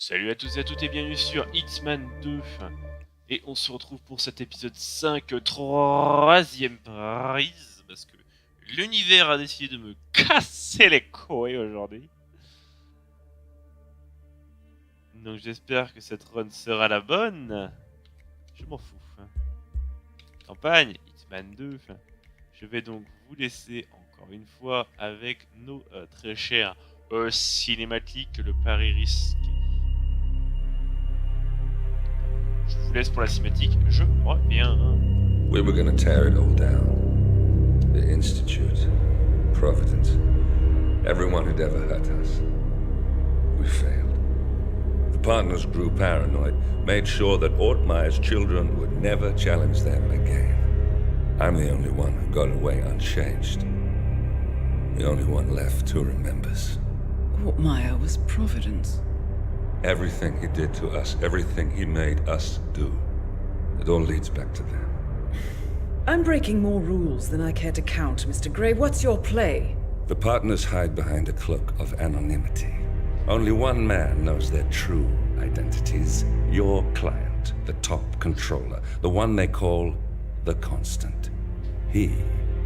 Salut à tous et à toutes et bienvenue sur Hitman 2. Et on se retrouve pour cet épisode 5, troisième prise, parce que l'univers a décidé de me casser les couilles aujourd'hui. Donc j'espère que cette run sera la bonne. Je m'en fous. Campagne, Hitman 2. Je vais donc vous laisser encore une fois avec nos très chers cinématiques, le pari risqué. Je vous laisse pour la cinématique, je reviens. We were gonna tear it all down. The Institute, Providence, everyone who'd ever hurt us. We failed. The partners grew paranoid, made sure that Ortmeyer's children would never challenge them again. I'm the only one who got away unchanged. The only one left who remembers. Ortmeyer was Providence. Everything he did to us, everything he made us do, it all leads back to them. I'm breaking more rules than I care to count, Mr. Gray. What's your play? The partners hide behind a cloak of anonymity. Only one man knows their true identities. Your client, the top controller, the one they call the Constant. He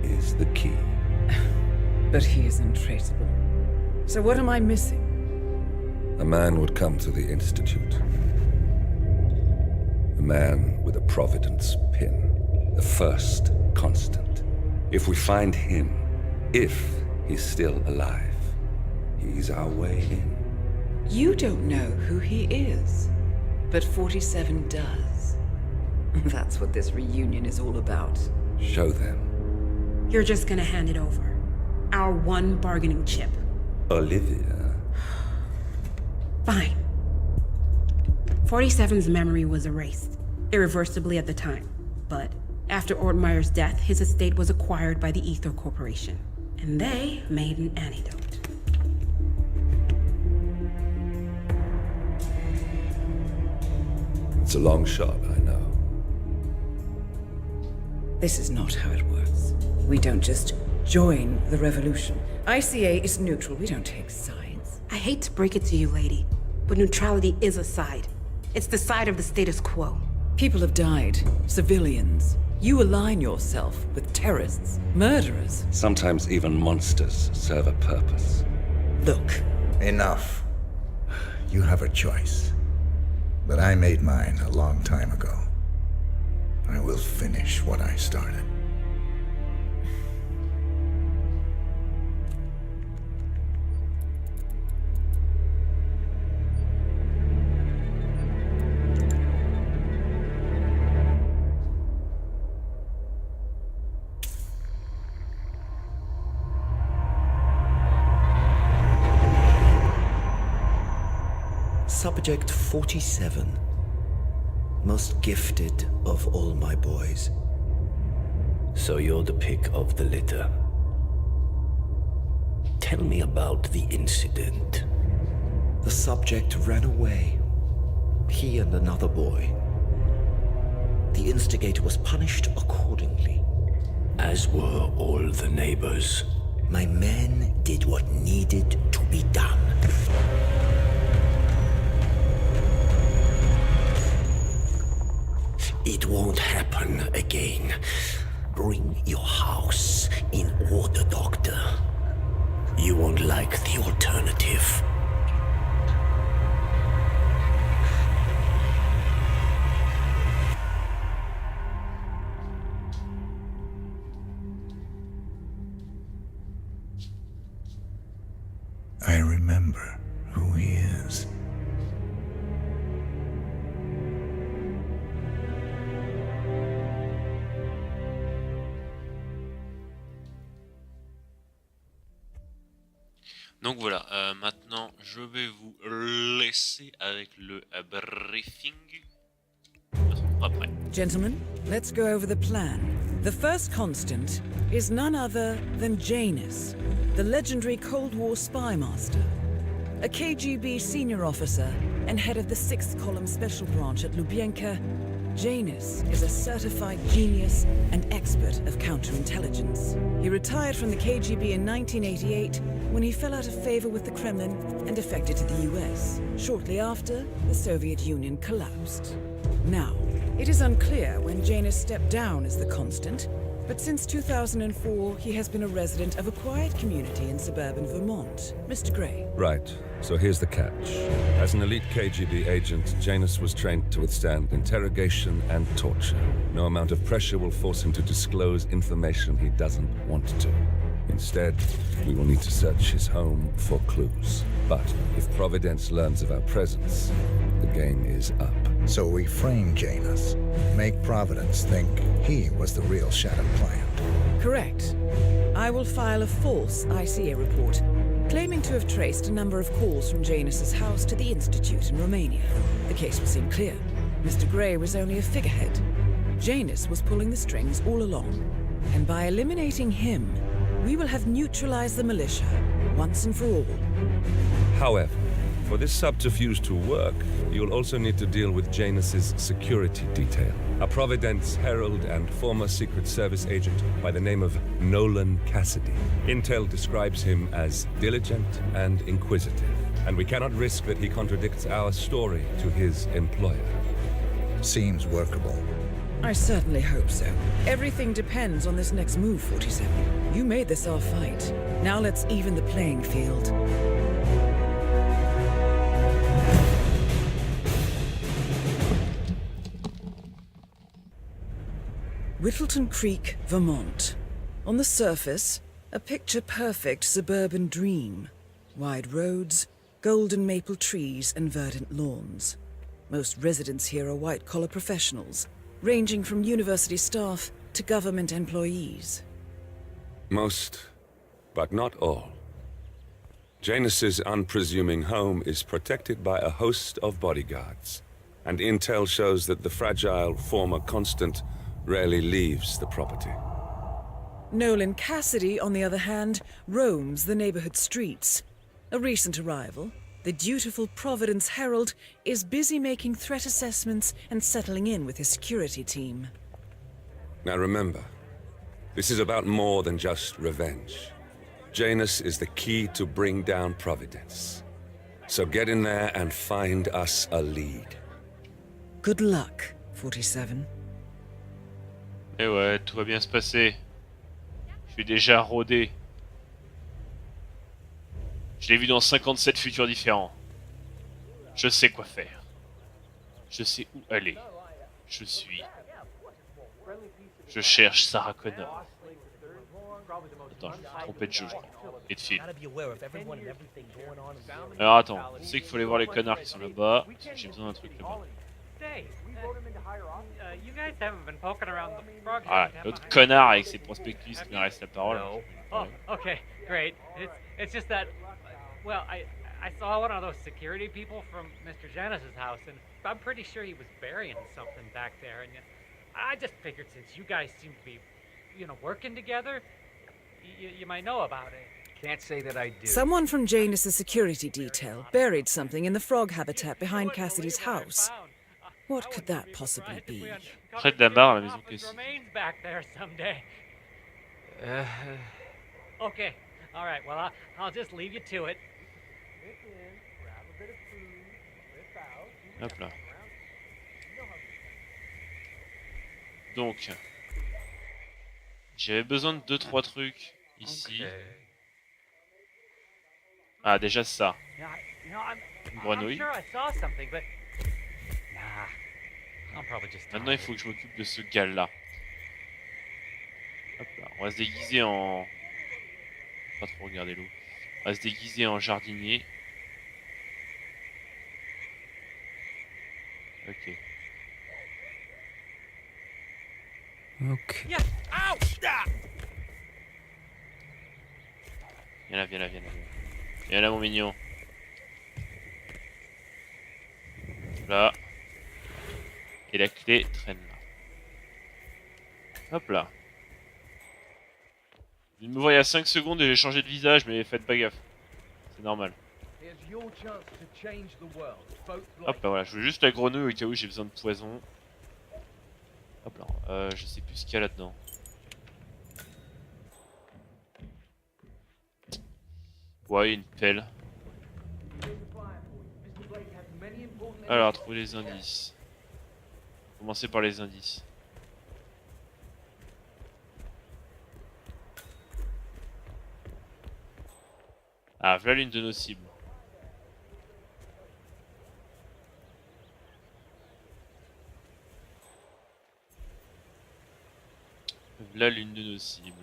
is the key. But he is untraceable. So what am I missing? A man would come to the Institute. A man with a Providence pin. The first Constant. If we find him, if he's still alive, he's our way in. You don't know who he is, but 47 does. That's what this reunion is all about. Show them. You're just gonna hand it over. Our one bargaining chip. Olivia. Fine. 47's memory was erased, irreversibly at the time. But after Ortmeyer's death, his estate was acquired by the Ether Corporation. And they made an antidote. It's a long shot, I know. This is not how it works. We don't just join the revolution. ICA is neutral. We don't take sides. I hate to break it to you, lady, but neutrality is a side. It's the side of the status quo. People have died. Civilians. You align yourself with terrorists, murderers. Sometimes even monsters serve a purpose. Look. Enough. You have a choice. But I made mine a long time ago. I will finish what I started. Subject 47. Most gifted of all my boys. So you're the pick of the litter. Tell me about the incident. The subject ran away. He and another boy. The instigator was punished accordingly. As were all the neighbors. My men did what needed to be done. It won't happen again. Bring your house in order, Doctor. You won't like the alternative. I remember who he is. Donc voilà, maintenant je vais vous laisser avec le briefing. Après. Gentlemen, let's go over the plan. The first constant is none other than Janus, the legendary Cold War spy master, a KGB senior officer and head of the 6th Column Special Branch at Lubyanka Janus is a certified genius and expert of counterintelligence. He retired from the KGB in 1988 when he fell out of favor with the Kremlin and defected to the US. Shortly after, the Soviet Union collapsed. Now, it is unclear when Janus stepped down as the Constant, but since 2004, he has been a resident of a quiet community in suburban Vermont. Mr. Gray. Right. So here's the catch. As an elite KGB agent, Janus was trained to withstand interrogation and torture. No amount of pressure will force him to disclose information he doesn't want to. Instead, we will need to search his home for clues. But if Providence learns of our presence, the game is up. So we frame Janus, make Providence think he was the real Shadow client. Correct. I will file a false ICA report, claiming to have traced a number of calls from Janus's house to the Institute in Romania. The case will seem clear. Mr. Gray was only a figurehead. Janus was pulling the strings all along. And by eliminating him, we will have neutralized the militia, once and for all. However, for this subterfuge to work, you'll also need to deal with Janus's security detail. A Providence herald and former Secret Service agent by the name of Nolan Cassidy. Intel describes him as diligent and inquisitive, and we cannot risk that he contradicts our story to his employer. Seems workable. I certainly hope so. Everything depends on this next move, 47. You made this our fight. Now let's even the playing field. Whittleton Creek, Vermont. On the surface, a picture-perfect suburban dream. Wide roads, golden maple trees, and verdant lawns. Most residents here are white-collar professionals, ranging from university staff to government employees. Most, but not all. Janus's unpresuming home is protected by a host of bodyguards, and intel shows that the fragile former Constant rarely leaves the property. Nolan Cassidy, on the other hand, roams the neighborhood streets. A recent arrival, the dutiful Providence Herald is busy making threat assessments and settling in with his security team. Now remember, this is about more than just revenge. Janus is the key to bring down Providence. So get in there and find us a lead. Good luck, 47. Et ouais, tout va bien se passer. Je suis déjà rodé. Je l'ai vu dans 57 futurs différents. Je sais quoi faire. Je sais où aller. Je suis. Je cherche Sarah Connor. Attends, je me suis trompé de jeu, je crois. Et de film. Alors attends, je sais qu'il faut aller voir les connards qui sont là-bas. J'ai besoin d'un truc là-bas. Voilà, l'autre connard avec ses prospectus qui me reste la parole. Oh, okay, great. It's just that, well, I saw one of those security people from Mr. Janus's house, and I'm pretty sure he was burying something back there. And I just figured since you guys seem to be, you know, working together, you might know about it. Can't say that I do. Someone from Janus's security detail buried something in the frog habitat behind Cassidy's house. What could that possibly be? Près de la barre à la maison Cassie. Okay, all right. Well, I'll just leave you to it. Hop là. Donc, j'avais besoin de 2-3 trucs ici. Ah, déjà ça. Une grenouille. Maintenant, il faut que je m'occupe de ce gars-là. Hop là. On va se déguiser en... Pas trop regarder l'eau. On va se déguiser en jardinier. Ok. Ok. Viens là, viens là, viens là. Viens là, mon mignon. Là. Et la clé traîne là. Hop là. Je me vois il y a 5 secondes et j'ai changé de visage, mais faites pas gaffe. C'est normal. Hop là, voilà. Je veux juste la grenouille au cas où j'ai besoin de poison. Hop là, je sais plus ce qu'il y a là-dedans. Ouais, une pelle. Alors, trouver les indices. Commencer par les indices. Ah, voilà l'une de nos cibles. Voilà l'une de nos cibles.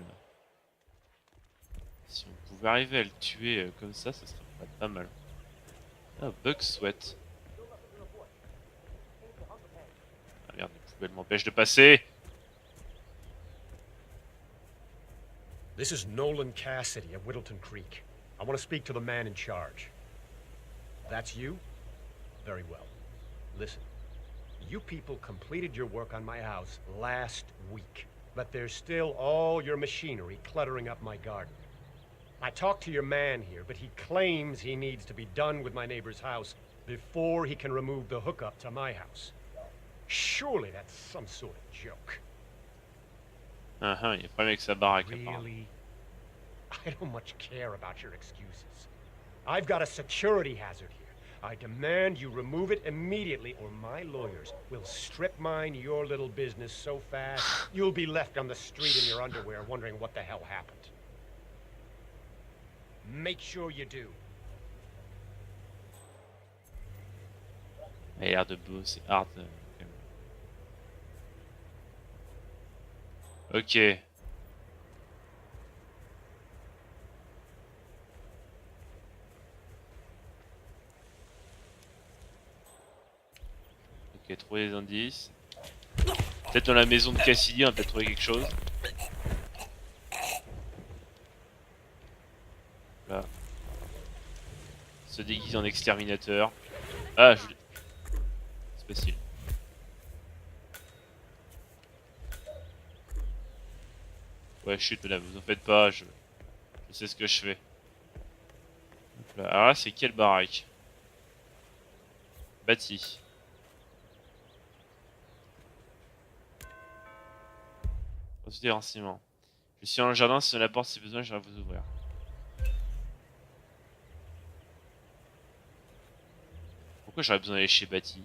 Si on pouvait arriver à le tuer comme ça serait pas mal. Ah, bug sweat. Ah merde, les poubelles m'empêchent de passer. This is Nolan Cassidy of Whittleton Creek. I want to speak to the man in charge. That's you? Very well. Listen, you people completed your work on my house last week, but there's still all your machinery cluttering up my garden. I talked to your man here, but he claims he needs to be done with my neighbor's house before he can remove the hookup to my house. Surely that's some sort of joke. Il y a un problème avec sa baraque apparemment. Really? I don't much care about your excuses. I've got a security hazard here. I demand you remove it immediately or my lawyers will strip mine your little business so fast you'll be left on the street in your underwear wondering what the hell happened. Make sure you do. Il a l'air de beau, c'est hard. Ok. Ok, trouver les indices. Peut-être dans la maison de Cassidy, on va peut-être trouver quelque chose. Là. Se déguise en exterminateur. Ah, je... c'est facile. Ouais, chute, madame, vous en faites pas, je sais ce que je fais. Hop là. Alors là, c'est quelle baraque? Bâti. Reçu des renseignements. Je suis dans le jardin, si on la porte si besoin, j'irai vous ouvrir. Pourquoi j'aurais besoin d'aller chez Bâti?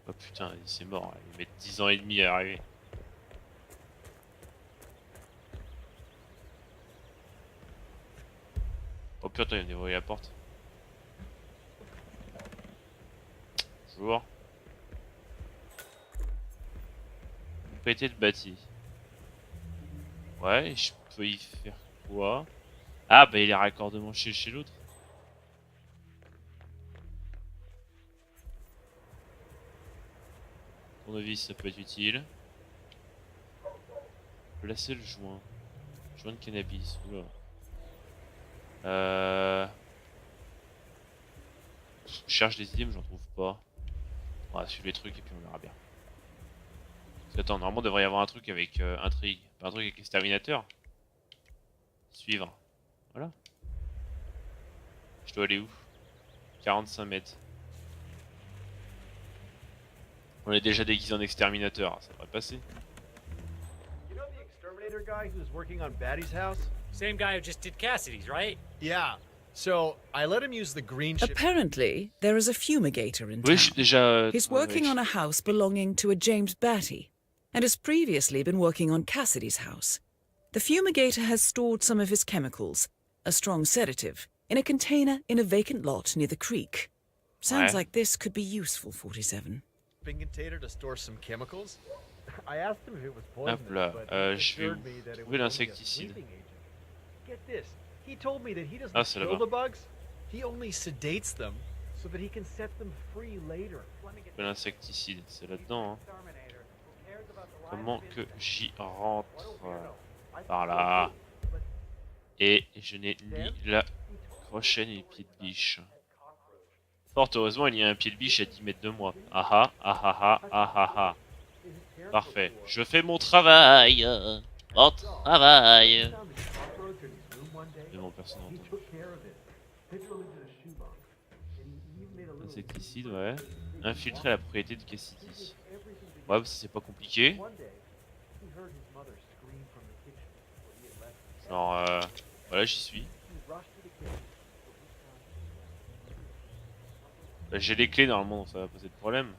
Oh putain, c'est mort, ils mettent 10 ans et demi à arriver. Oh putain, il vient d'ouvrir la porte. Bonjour. Propriété de Bâti. Ouais, je peux y faire quoi? Ah bah il est raccordement chez l'autre. Tournevis, ça peut être utile. Placer le joint. Joint de cannabis. Oula. Je cherche des idées mais j'en trouve pas. On va suivre les trucs et puis on verra bien. Parce que, attends, normalement il devrait y avoir un truc avec intrigue. Pas un truc avec exterminateur. Suivre. Voilà. Je dois aller où? 45 mètres. On est déjà déguisé en exterminateur, ça devrait passer. You know the exterminator guy who was working on Batty's house? Same guy who just did Cassidy's, right? Yeah. So I let him use the green ship. Apparently, there is a fumigator in Oui, je suis town. déjà... He's working on a house belonging to a James Batty, and has previously been working on Cassidy's house. The fumigator has stored some of his chemicals, a strong sedative, in a container in a vacant lot near the creek. Sounds Ouais. like this could be useful, 47. Container to store some chemicals? I asked him if it was poisonous, Hop là, but he je vais assured me that it trouver was only a l'insecticide. sleeping agent. Get this. He told me that he doesn't Ah, c'est kill là-bas. the bugs. He only sedates them so that he can set them free later. L'insecticide, c'est là-dedans. Hein. Comment que j'y rentre? Par là. Et je n'ai ni la prochaine ni le pied de biche. Fort heureusement, il y a un pied de biche à 10 mètres de moi. Ah ah, ah ah ah, ah ah ah. Parfait. Je fais mon travail. Mon travail. Mais mon personnage. Insecticide, ouais. Infiltrer la propriété de Cassidy. Ouais, bah, c'est pas compliqué. Genre, voilà, j'y suis. Bah, j'ai les clés normalement, donc ça va poser de problème.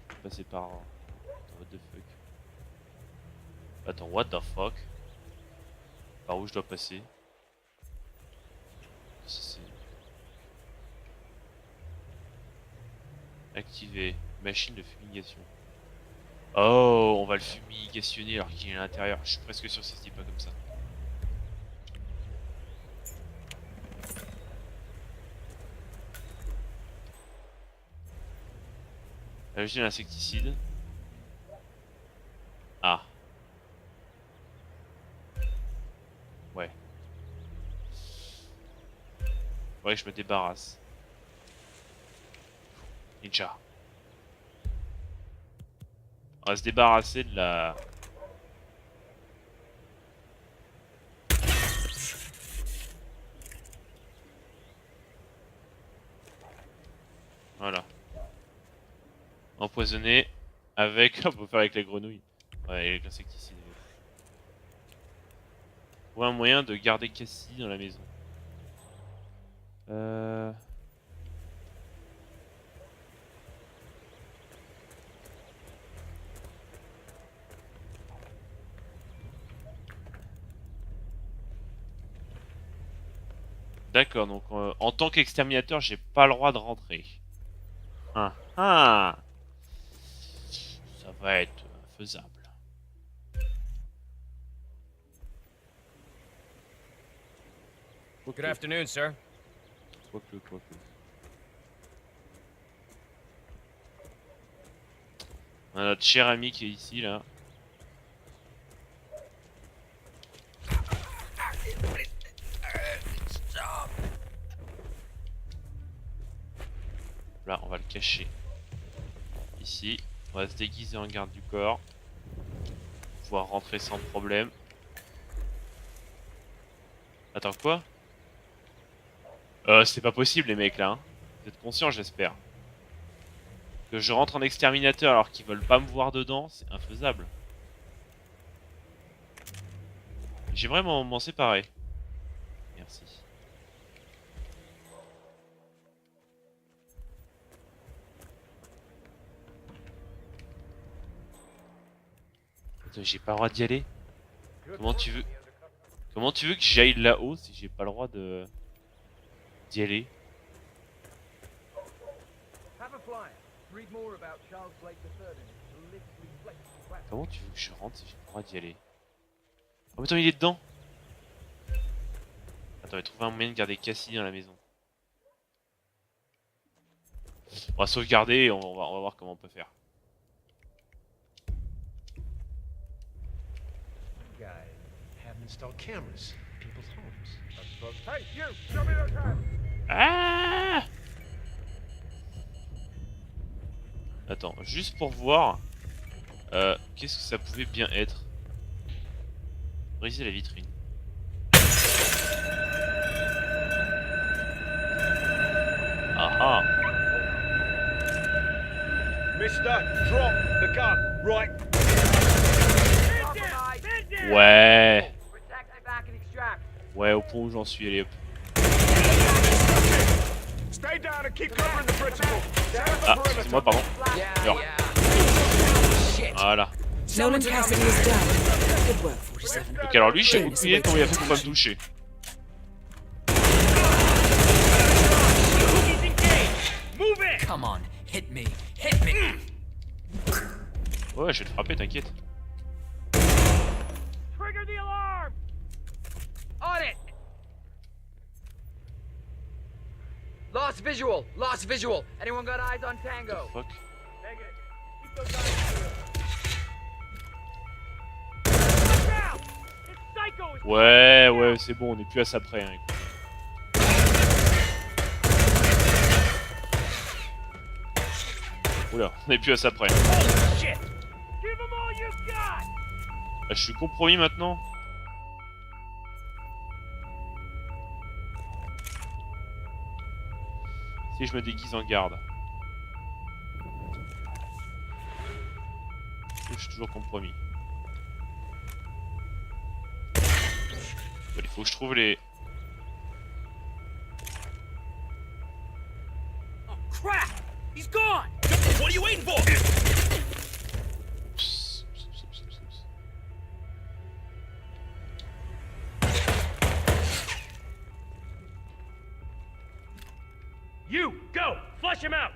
Je vais passer par. Attends, what the fuck. Attends, what the fuck. Par où je dois passer? Activer. Machine de fumigation. Oh, on va le fumigationner alors qu'il est à l'intérieur. Je suis presque sûr que ça se dit pas comme ça. Ajouter l'insecticide. Ah. Ouais. Faudrait que je me débarrasse. Ninja. On va se débarrasser de la... Voilà. Empoisonner avec... On peut faire avec la grenouille. Ouais, avec l'insecticide. Ou un moyen de garder Cassie dans la maison. D'accord, donc en tant qu'exterminateur, j'ai pas le droit de rentrer. Ah ah. Ça va être faisable. Good afternoon, sir. Quoique. On a notre cher ami qui est ici, là. Là, on va le cacher. Ici, on va se déguiser en garde du corps. Pouvoir rentrer sans problème. Attends, quoi? C'est pas possible, les mecs, là. Hein. Vous êtes conscients, j'espère. Que je rentre en exterminateur alors qu'ils veulent pas me voir dedans, c'est infaisable. J'aimerais m'en séparer. Merci. J'ai pas le droit d'y aller. Comment tu veux que j'aille là-haut si j'ai pas le droit de d'y aller? Comment tu veux que je rentre si j'ai pas le droit d'y aller? Oh mais attends, il est dedans. Attends, on va trouver un moyen de garder Cassie dans la maison. On va sauvegarder et on va voir comment on peut faire. Ah! Attends, juste pour voir qu'est-ce que ça pouvait bien être. Briser la vitrine. Ah ah. Mister, drop the gun, right? Ouais. Ouais, au point où j'en suis, allez hop. Ah, excuse-moi, pardon. Alors. Voilà. Nolan Cassidy is down. Good work, 47. Ok, alors lui, j'ai oublié comment il a fait pour pas me toucher. Come on, hit me. Hit me. Ouais, je vais te frapper, t'inquiète. Trigger the alarm. On it. Lost visual. Lost visual. Anyone got eyes on Tango? Fuck. Negative. Keep those eyes clear. Look out! This psycho is Ouais, c'est bon, on est plus à ça près. Hein, écoute. Oula, on est plus à ça près. oh, shit. Give them all you got. Ah, je suis compromis maintenant. Si je me déguise en garde. Je suis toujours compromis. Bon, il faut que je trouve les... Oh crap! He's gone! What are you waiting for? You, go! Flush him out!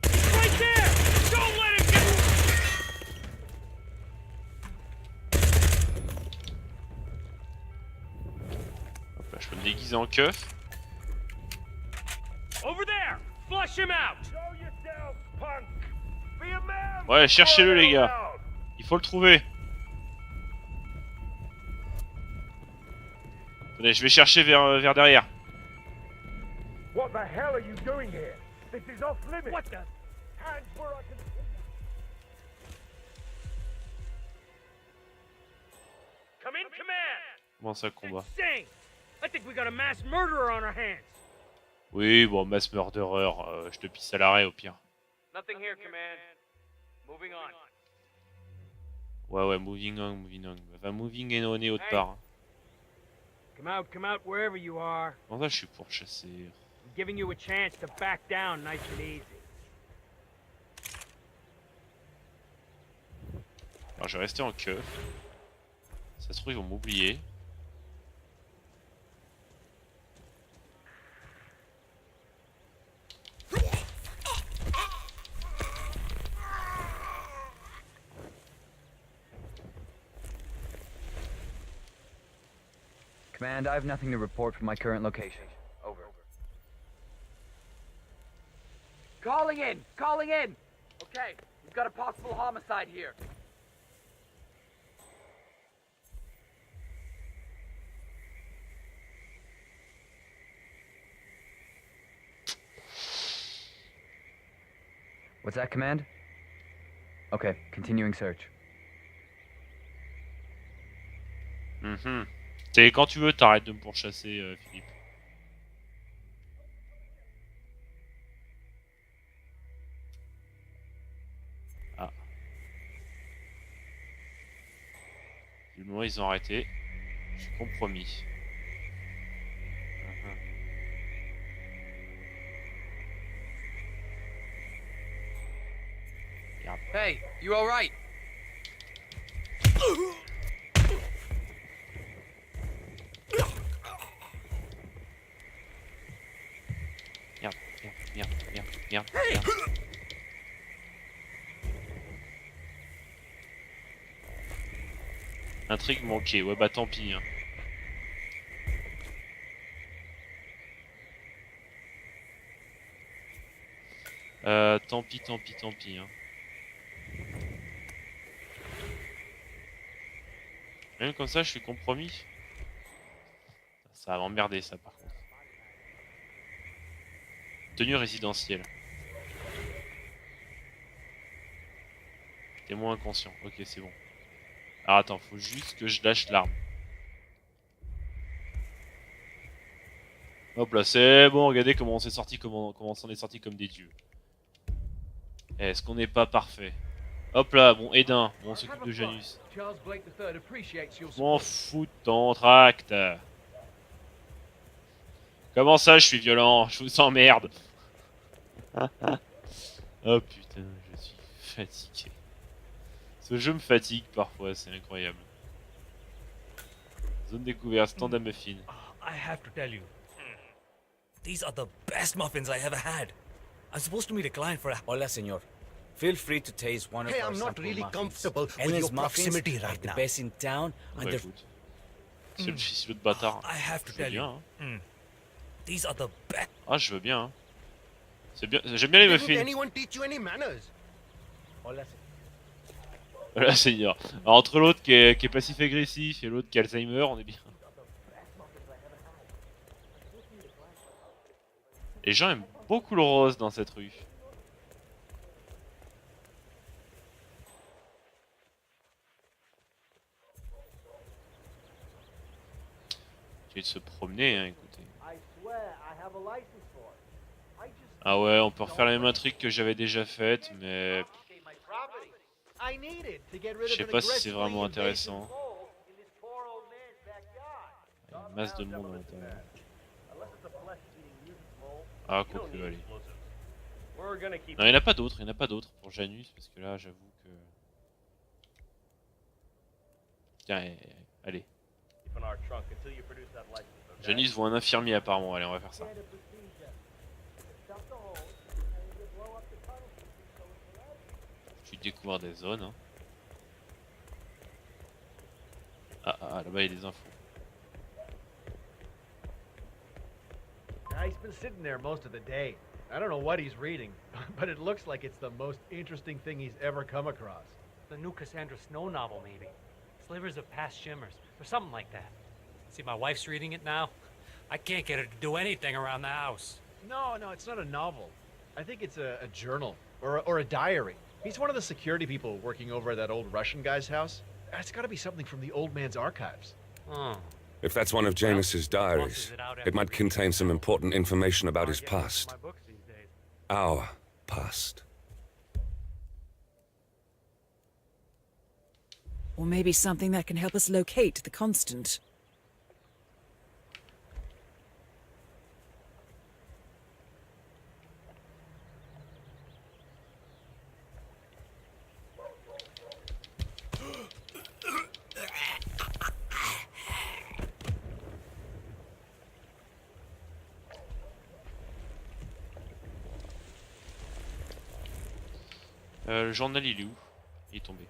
Right there! Don't let him get... Hop là, je peux me déguiser en keuf. Over there! Flush him out! Show yourself, punk! Be a man! Ouais, cherchez-le les gars. Il faut le trouver. Attendez, je vais chercher vers derrière. What the hell are you doing here? This is off limits! What the? Hands where I can... Come in, command! Comment ça combat? Insane! I think we got a mass murderer on our hands! Oui, bon, mass murderer, je te pisse à l'arrêt au pire. Nothing here, command. Moving on. Ouais, moving on, Enfin, moving and on est autre part. Come out wherever you are. Bon, ça, je suis pour chasser. I'm giving you a chance to back down nice and easy. Alors, je vais rester en keuf. Ça se trouve, ils vont m'oublier. Command, I have nothing to report from my current location. Over. Calling in! Calling in! Okay, we've got a possible homicide here. What's that, Command? Okay, continuing search. C'est quand tu veux, t'arrêtes de me pourchasser, Philippe. Ah. Du moment ils ont arrêté, je suis compromis. Merde. Hey, you all right? Merde. Intrigue manquée, ouais bah tant pis. Hein. Tant pis. Hein. Même comme ça, je suis compromis. Ça va m'emmerder ça par contre. Tenue résidentielle. Témoin inconscient. Ok, c'est bon. Alors attends, faut juste que je lâche l'arme. Hop là, c'est bon. Regardez comment on s'est sorti, comment on s'en est sorti comme des dieux. Est-ce qu'on n'est pas parfait? Hop là, bon, Edin. Bon, on s'occupe de Janus. M'en fous de ton tract. Comment ça, je suis violent? Je vous emmerde. Oh putain, je suis fatigué. Ce jeu me fatigue parfois, c'est incroyable. Zone découverte, stand à muffin. I have to tell you, these are the best muffins I ever had. I'm supposed to meet a client for a... Hola, señor. Feel free to taste one of our I'm not sample really muffins. comfortable with Ellen's your proximity muffins are right the now. best in town, and Ouais, they're... écoute. C'est le fils de bâtard. I have to Je veux tell bien, you, hein. these are the best. Ah, je veux bien. Hein. C'est bien. J'aime bien les Didn't muffins. anyone teach you any manners? Hola, Voilà, seigneur. Alors, entre l'autre qui est passif-agressif et l'autre qui a Alzheimer, on est bien. Les gens aiment beaucoup le rose dans cette rue. Tu de se promener, hein, écoutez. Ah ouais, on peut refaire la même intrigue que j'avais déjà faite, mais je sais pas si c'est vraiment intéressant. Il y a une masse de monde à l'intérieur. Ah, quoi que, allez. Non, il n'y en a pas d'autres, pour Janus, parce que là, j'avoue que... Tiens, allez. Janus voit un infirmier apparemment, allez, on va faire ça. Je découvre des zones. Hein. Ah, là-bas, il y a des infos. He's been sitting there most of the day. I don't know what he's reading, but it looks like it's the most interesting thing he's ever come across. The new Cassandra Snow novel, maybe. Slivers of Past Shimmers, or something like that. See, my wife's reading it now. I can't get her to do anything around the house. No, it's not a novel. I think it's a journal, or a diary. He's one of the security people working over at that old Russian guy's house. It's gotta be something from the old man's archives. Oh. If that's one of Janus's diaries, it might contain some important information about his past. Our past. Or maybe something that can help us locate the constant. Le journal, il est où? Il est tombé.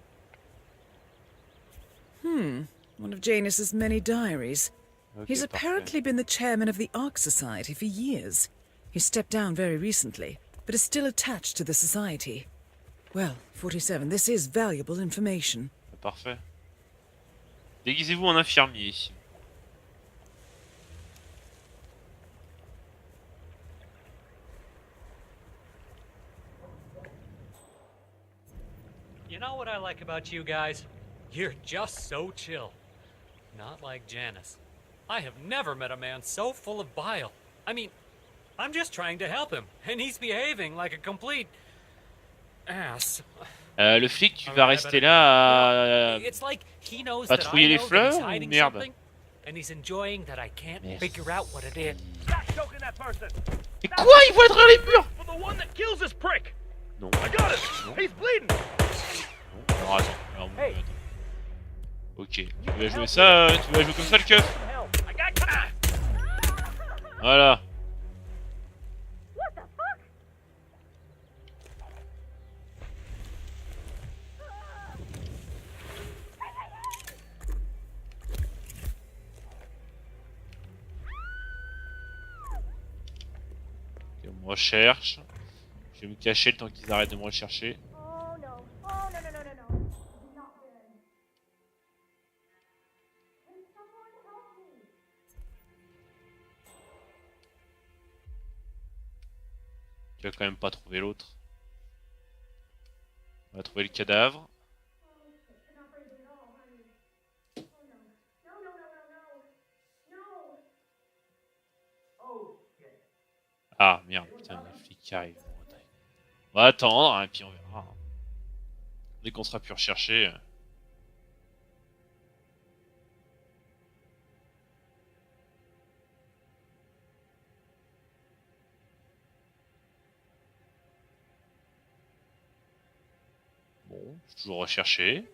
One of Janus's many diaries. Okay, He's apparently been the chairman of the Ark Society for years. He stepped down very recently, but is still attached to the society. Well, 47, this is valuable information. Parfait. Déguisez-vous en infirmier. You know what I like about you guys? You're just so chill. Not like Janus. I have never met a man so full of bile. I mean, I'm just trying to help him, and he's behaving like a complete ass. Le flic, tu vas rester là à patrouiller les fleurs ou merde? And he's enjoying that I can't figure out what it is. Mais quoi? Il voit derrière les murs? Non. Non, attends. Alors, attends. Ok. Tu vas jouer ça, tu vas jouer comme ça le keuf? Voilà. Ok, on me recherche. Je vais me cacher le temps qu'ils arrêtent de me rechercher. Tu vas quand même pas trouver l'autre. On va trouver le cadavre. Ah merde, putain, les flics qui arrivent. On va attendre, hein, et puis on verra. Dès qu'on sera plus recherché. Bon, je suis toujours recherché.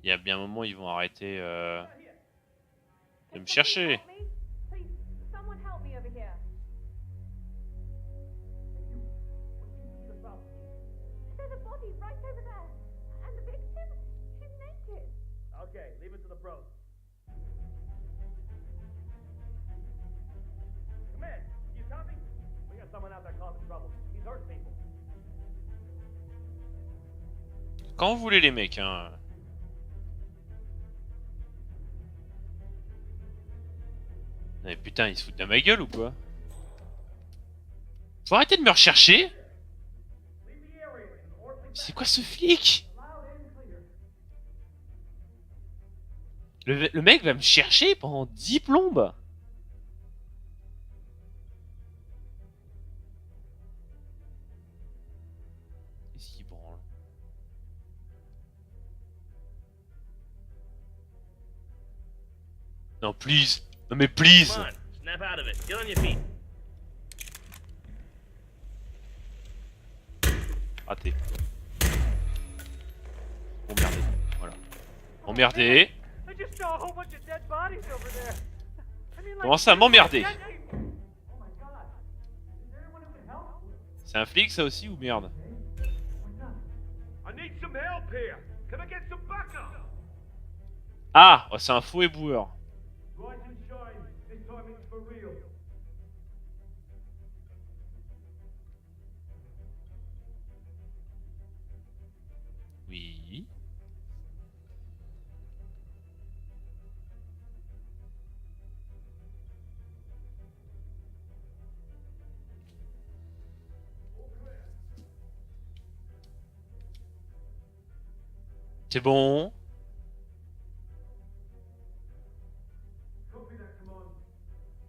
Il y a bien un moment, ils vont arrêter de me chercher. Quand vous voulez les mecs, hein. Mais putain, ils se foutent de ma gueule ou quoi? Faut arrêter de me rechercher? C'est quoi ce flic? Le mec va me chercher pendant 10 plombes. Non, please. Non mais please. Come on, snap out of it. Get on your feet. Raté. Emmerdé. Voilà. Emmerdé. I just saw a whole bunch of dead bodies over there. I mean, like, Comment ça, m'emmerder? Oh my God. Is there anyone who can help? C'est un flic ça aussi ou merde? I need some help here. Can I get some backup? Ah, oh, c'est un faux éboueur. Rise and shine. This time it's for real. Oui. C'est bon. Copy that command.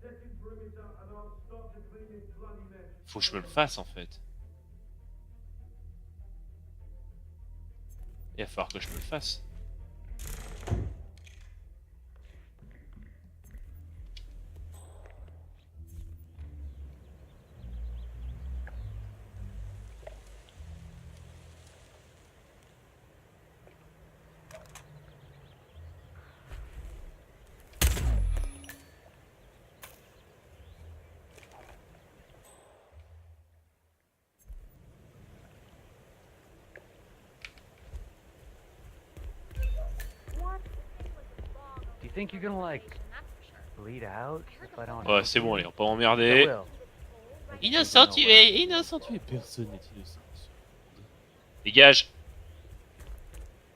Set in perimeter and I'll start to clean this bloody mess. Faut que je me le fasse en fait. Il va falloir que je me le fasse. Do you think you're gonna like bleed out if I don't? Ouais, c'est bon, allez, on peut emmerder. Innocent tué, innocent tué. Personne n'est innocent. Dégage.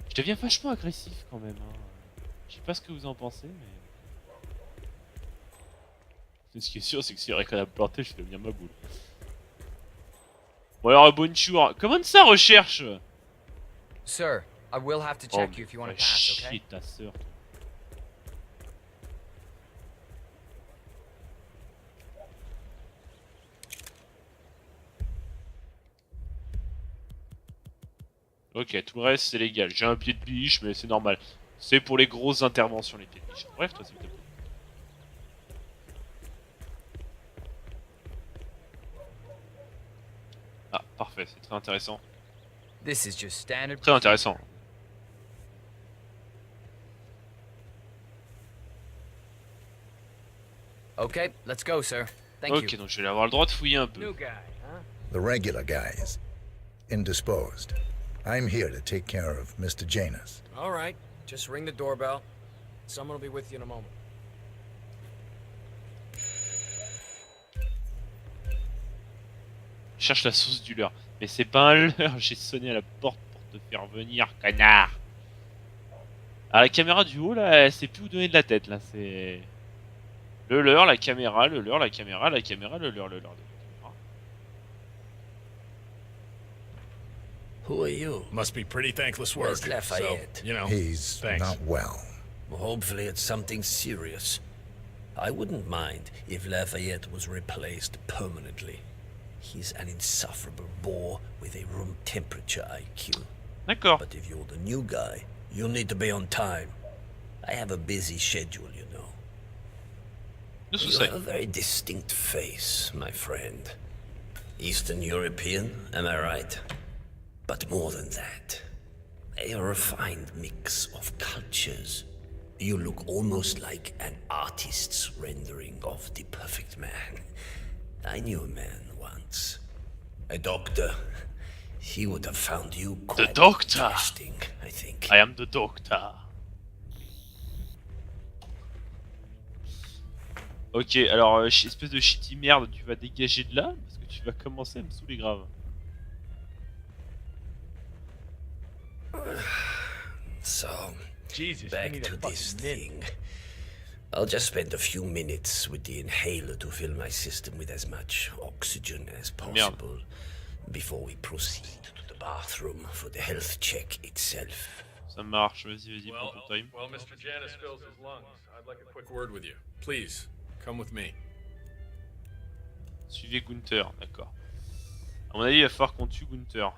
Je deviens vachement agressif quand même. Hein. Je sais pas ce que vous en pensez, mais... Ce qui est sûr, c'est que si Rick a planté, je vais devenir ma boule. Bon alors, bonjour. Comment ça, recherche? Sir, I will have to check you if you want to pass, okay? Chier ta sœur. Ok, tout le reste c'est légal. J'ai un pied de biche, mais c'est normal. C'est pour les grosses interventions, les pieds de biche. Bref, toi, s'il te plaît. Ah, parfait, c'est très intéressant. This is just standard. Très intéressant. Okay, let's go, sir. Thank you. Ok, donc je vais avoir le droit de fouiller un peu. New guy, huh? The regular guys. Indisposed. I'm here to take care of Mr. Janus. All right, just ring the doorbell. Someone will be with you in a moment. Cherche la source du leurre. Mais c'est pas un leurre, j'ai sonné à la porte pour te faire venir, connard. Ah, la caméra du haut, là, elle sait plus où donner de la tête, là, c'est... Le leurre, la caméra, le leurre, la caméra, la caméra, le leurre, le leurre. Who are you? Must be pretty thankless work. Where's Lafayette? So, you know, He's thanks. not well. Well, hopefully it's something serious. I wouldn't mind if Lafayette was replaced permanently. He's an insufferable bore with a room temperature IQ. D'accord. But if you're the new guy, you'll need to be on time. I have a busy schedule, you know. You have a very distinct face, my friend. Eastern European, am I right? But more than that, a refined mix of cultures. You look almost like an artist's rendering of the perfect man. I knew a man once. A doctor. He would have found you quite interesting, I think. I am the doctor. Ok, alors, espèce de shitty merde, tu vas dégager de là, parce que tu vas commencer à me saouler grave. So, Jesus, back to this thing. I'll just spend a few minutes with the inhaler to fill my system with as much oxygen as possible before we proceed to the bathroom for the health check itself. Ça marche, vas-y, prends ton time. Well, Mr. Janus fills his lungs. I'd like a quick word with you. Please, come with me. Suivez Gunther, d'accord. À mon avis, il va falloir qu'on tue Gunther.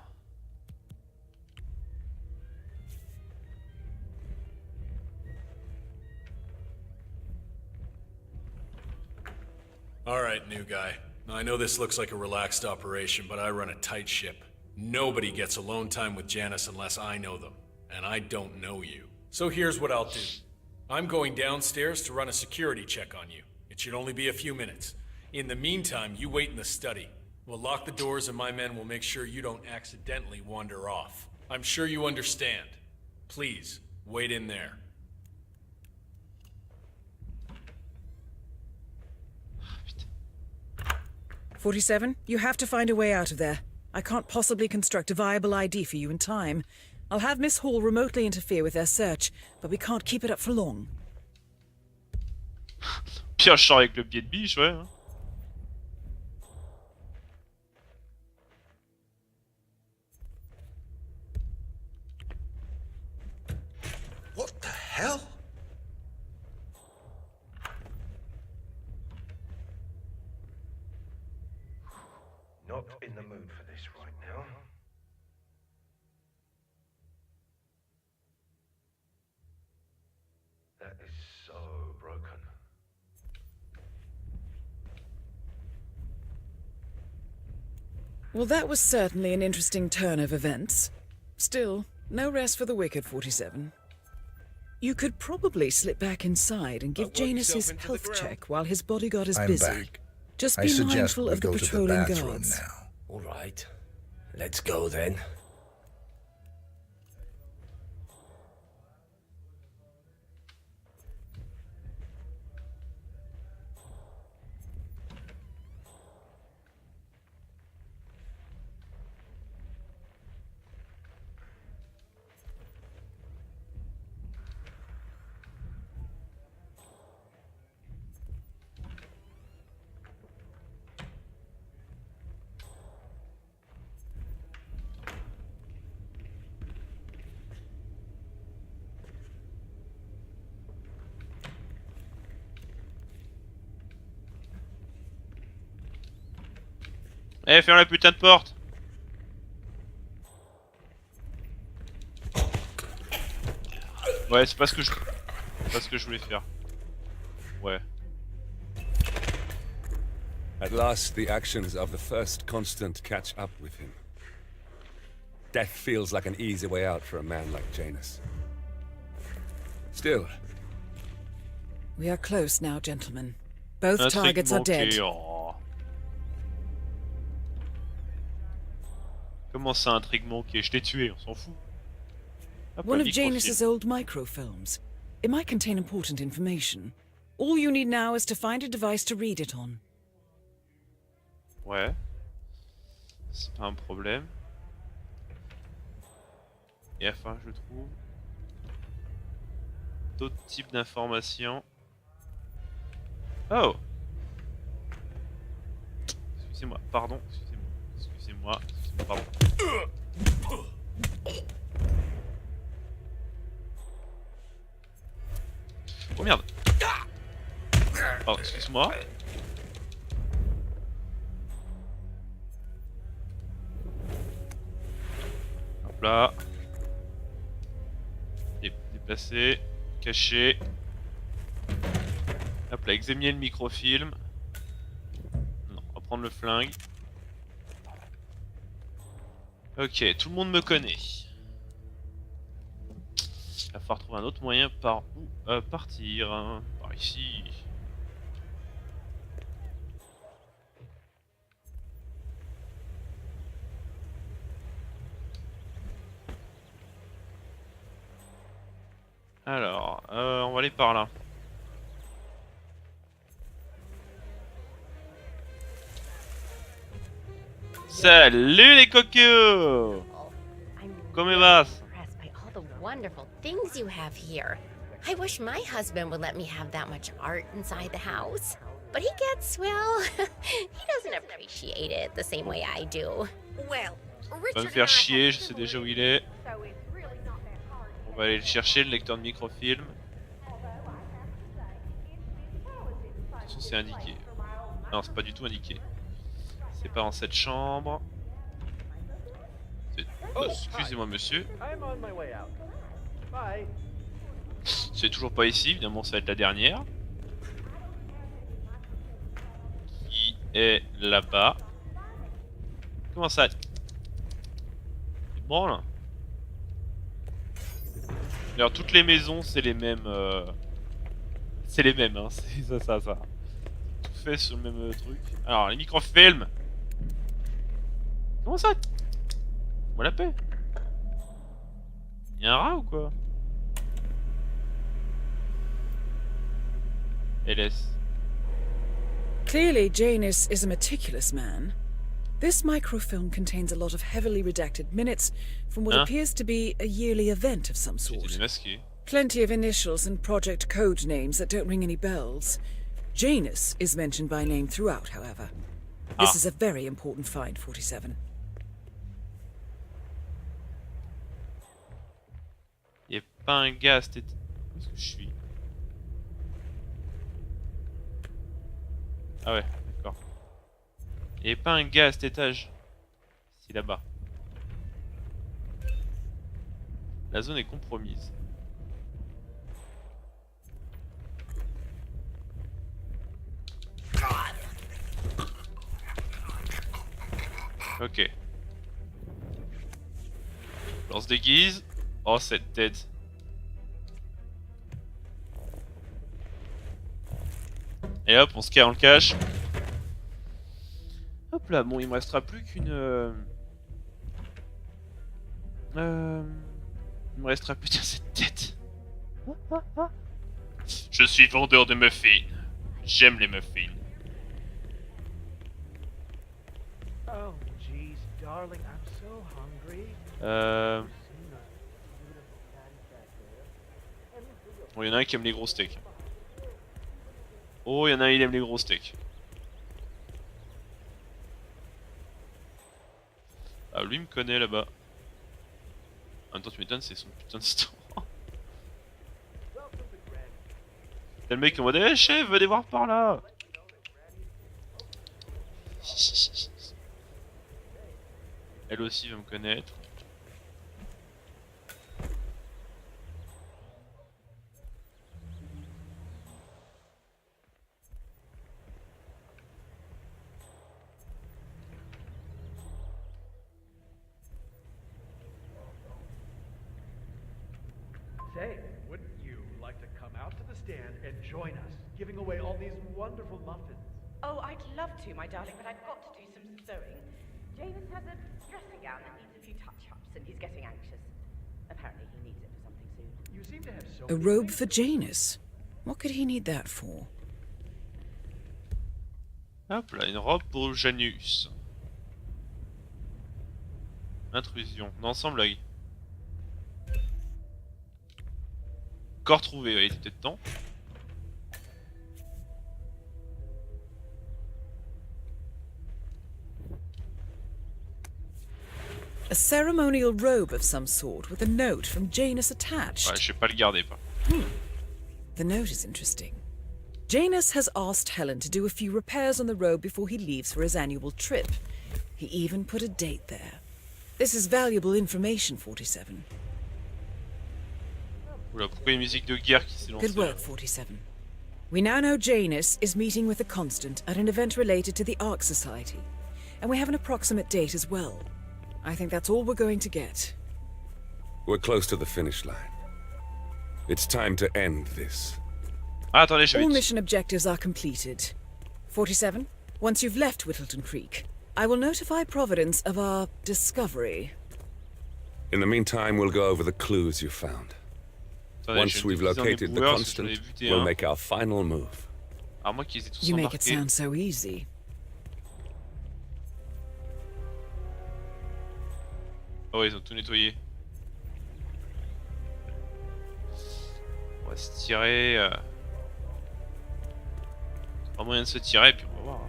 Alright, new guy. Now, I know this looks like a relaxed operation, but I run a tight ship. Nobody gets alone time with Janice unless I know them. And I don't know you. So here's what I'll do. I'm going downstairs to run a security check on you. It should only be a few minutes. In the meantime, you wait in the study. We'll lock the doors and my men will make sure you don't accidentally wander off. I'm sure you understand. Please, wait in there. 47, you have to find a way out of there. I can't possibly construct a viable ID for you in time. I'll have Miss Hall remotely interfere with their search, but we can't keep it up for long. Pire, je sors avec le pied de biche, ouais. What the hell? Not in the mood for this right now. That is so broken. Well, that was certainly an interesting turn of events. Still, no rest for the wicked, 47. You could probably slip back inside and give Janus his health check while his bodyguard is busy. Back. Just I be suggest mindful we of the go to the patrolling bathroom guards. now. All right. Let's go then. Eh, ferme la putain de porte! Ouais, c'est pas ce que je voulais faire. Ouais. At last, the actions of the first constant catch up with him. Death feels like an easy way out for a man like Janus. Still. We are close now, gentlemen. Both targets are dead. Oh. Comment ça, intrigue manquée? Je l'ai tué, on s'en fout. Hop, One un of microfilm. Janus's old microfilms. It might contain important information. All you need now is to find a device to read it on. Ouais. C'est pas un problème. Et enfin, je trouve d'autres types d'informations. Oh! Excusez-moi, pardon, excusez-moi, pardon. Oh merde! Pardon, excuse-moi. Hop là. Déplacer, cacher. Hop là, examiner le microfilm. Non, on va prendre le flingue. Ok, tout le monde me connaît. Il va falloir trouver un autre moyen par où partir. Hein. Par ici. Alors, on va aller par là. Salut les cocos! Come vas? Impressed by all the wonderful things you have here. I wish my husband would let me have that much art inside the house. But he gets, well, he doesn't appreciate it the same way I do. Well, Va me faire chier, je sais déjà où il est. On va aller le chercher, le lecteur de microfilm. Attention, c'est indiqué. Non, c'est pas du tout indiqué. C'est pas dans cette chambre. Excusez-moi, monsieur. C'est toujours pas ici, évidemment, ça va être la dernière. est là-bas. Comment ça? C'est bon là. Alors toutes les maisons c'est les mêmes c'est les mêmes hein, c'est ça. Tout fait sur le même truc. Alors les microfilms. Comment ça? Moi la paix. Y'a un rat ou quoi? LS. Clearly, Janus is a meticulous man. This microfilm contains a lot of heavily redacted minutes from what appears to be a yearly event of some sort. Plenty of initials and project code names that don't ring any bells. Janus is mentioned by name throughout, however. This is a very important find, 47. Y'a pas un gars à cette... Où est-ce que je suis? Ah ouais, d'accord. Y'a pas un gars à cet étage. Ici, là-bas. La zone est compromise. Ok. On se déguise. Oh, cette tête. Et hop, on se cache. Hop là, bon, il me restera plus qu'une... Il me restera plus que cette tête. Je suis vendeur de muffins. J'aime les muffins. Oh, jeez, darling, I'm so hungry. Bon, y'en a un qui aime les gros steaks. Oh, y'en a un, il aime les gros steaks. Ah, lui me connaît là-bas. En même temps, tu m'étonnes, c'est son putain de store. T'as le mec en mode, eh chef, venez voir par là. Elle aussi va me connaître. Say, wouldn't you like to come out to the stand and join us, giving away all these wonderful muffins? Oh, I'd love to, my darling, but I've got to do some sewing. Janus has a dressing gown that needs a few touch-ups, and he's getting anxious. Apparently he needs it for something soon. You seem to have so A robe for Janus? What could he need that for? Hop là, une robe pour Janus. Intrusion. D'ensemble, là. Corps trouvé, il était peut-être temps. A ceremonial robe of some sort with a note from Janus attached. Ouais, je vais pas le garder, pas. The note is interesting. Janus has asked Helen to do a few repairs on the robe before he leaves for his annual trip. He even put a date there. This is valuable information, 47. Oula, pourquoi il y a une musique de guerre qui s'est lancée? Good work, 47. We now know Janus is meeting with the Constant at an event related to the Ark Society. And we have an approximate date as well. I think that's all we're going to get. We're close to the finish line. It's time to end this. Ah, attendez, je vais... All mission objectives are completed. 47, once you've left Whittleton Creek, I will notify Providence of our discovery. In the meantime, we'll go over the clues you found. Once we've located the Constant, we'll make our final move. Ah, moi qu'ils aient tous You make it embarqués. sound so easy. Oh, ils ont tout nettoyé. On va se tirer. Pas moyen de se tirer, puis on va voir.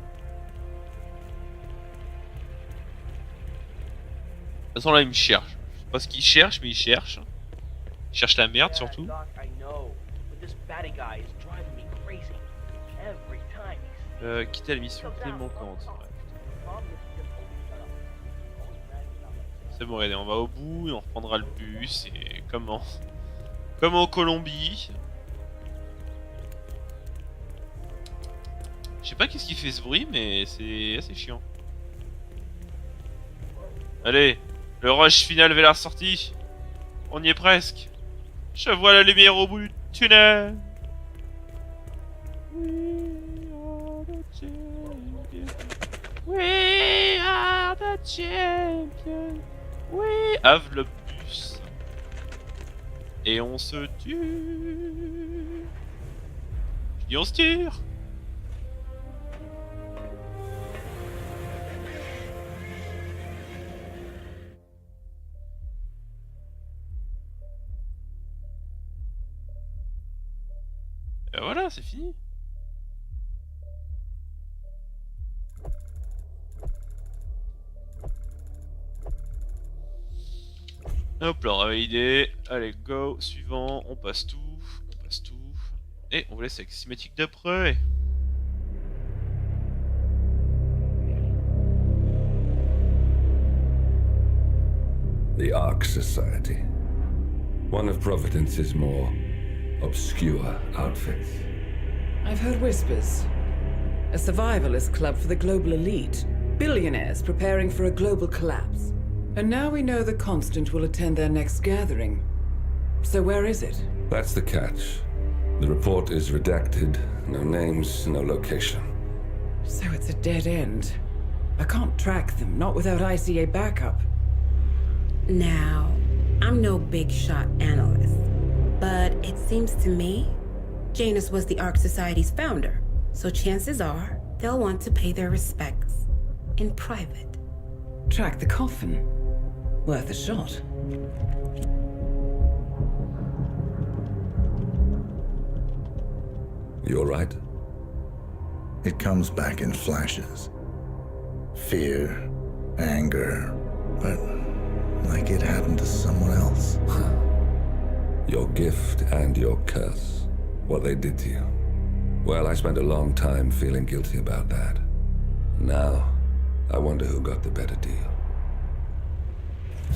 De toute façon, là, il me cherche. Je sais pas ce qu'il cherche, mais il cherche. Il cherche la merde surtout. Quitter la mission clé manquante. C'est bon, regardez, on va au bout et on reprendra le bus et comme en Colombie. Je sais pas qu'est-ce qui fait ce bruit, mais c'est assez chiant. Allez, le rush final vers la sortie. On y est presque. Je vois la lumière au bout du tunnel. We are the champions. We have le bus. Et on se tue. Je dis on se tire. Et voilà, c'est fini. Hop là, on a validé. Allez, go. Suivant, on passe tout. On passe tout. Et on vous laisse avec la cinématique d'après. The Ark Society. One of Providence's more obscure outfits. I've heard whispers. A survivalist club for the global elite. Billionaires preparing for a global collapse. And now we know the Constant will attend their next gathering. So where is it? That's the catch. The report is redacted. No names, no location. So it's a dead end. I can't track them, not without ICA backup. Now, I'm no big shot analyst, but it seems to me Janus was the Ark Society's founder, so chances are they'll want to pay their respects in private. Track the coffin. Worth a shot. You all right? It comes back in flashes. Fear, anger, but like it happened to someone else. Your gift and your curse. What they did to you. Well, I spent a long time feeling guilty about that. Now, I wonder who got the better deal.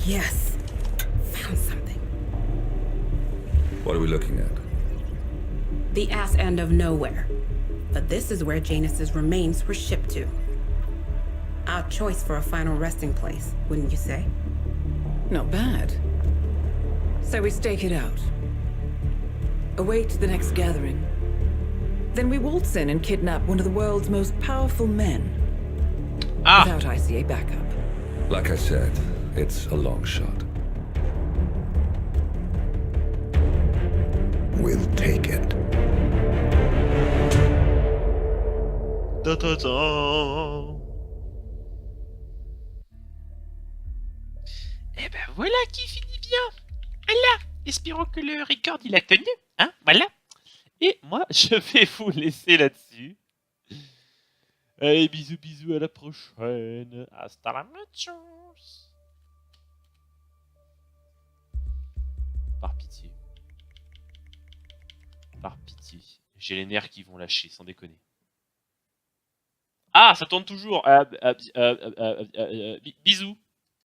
Yes. Found something. What are we looking at? The ass end of nowhere. But this is where Janus's remains were shipped to. Our choice for a final resting place, wouldn't you say? Not bad. So we stake it out. Await the next gathering. Then we waltz in and kidnap one of the world's most powerful men. Without ICA backup. Like I said, it's a long shot. We'll take it. Et ben voilà qui finit bien. Voilà, espérons que le record il a tenu, hein, voilà. Et moi, je vais vous laisser là-dessus. Allez, bisous, bisous, à la prochaine. Hasta la chance. Par pitié. Par pitié. J'ai les nerfs qui vont lâcher, sans déconner. Ah, ça tourne toujours. Bisous.